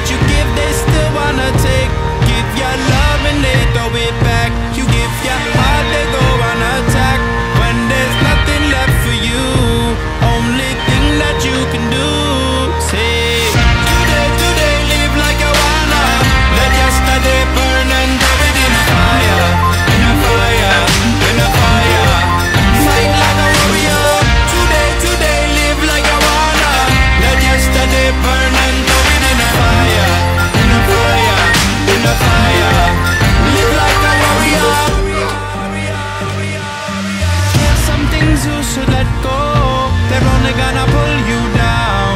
what you give, they still wanna take. Give your love and they throw it back. You give your heart, they go on attack. When there's nothing left for you, only thing that you can do, say today, live like you wanna. Let yesterday burn and throw it in a fire. In a fire, in a fire. Fight like a warrior. Today, live like you wanna. Let yesterday burn and throw it in a fire. In a fire, in a fire. Live like a warrior. Some things you should let go. They're only gonna pull you down.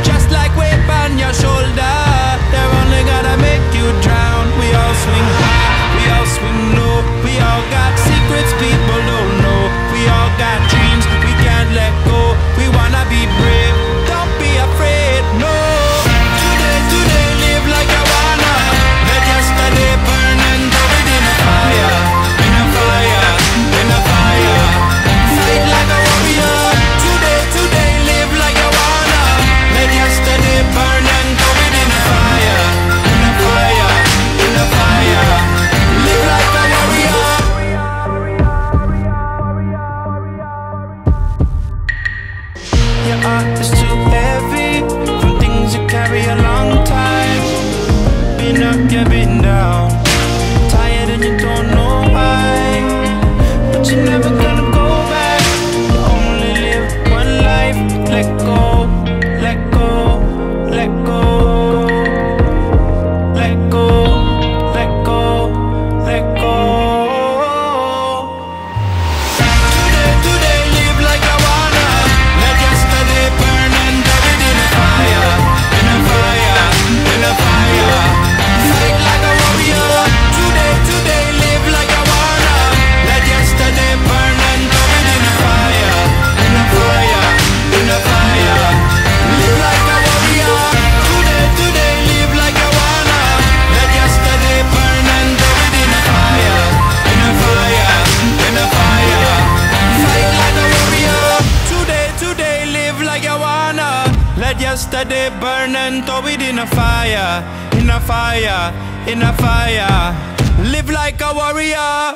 Just like weight on your shoulder, they're only gonna make you drown. We all swing high, we all swing low. We all got secrets people don't know. We all got dreams we can't let go. We wanna be brave, don't be afraid, no. Today, live like you wanna. Let yesterday burn and throw it in a fire. In a fire, in a fire. Fight like a warrior. Today, live like you wanna. Let yesterday burn and throw it in a fire. In a fire, in a fire. Live like a warrior. Your heart is too heavy from things you carry a long time. Been up, you've been down, tired and you don't know why. But you're never gonna go back. You only live one life. Let go, let go, let go. Let go, let go, let go. Today, live like you wanna. Let yesterday burn and throw it in a fire. In a fire, in a fire. Fight like a warrior. Today, live like you wanna. Let yesterday burn and throw it in a fire. In a fire, in a fire. Live like a warrior. Today, live like you wanna. Let yesterday burn and throw it in a fire. In a fire, in a fire. Fight like a warrior. Today, live like you wanna. Let yesterday burn and throw it in a fire. In a fire, in a fire. Live like a warrior.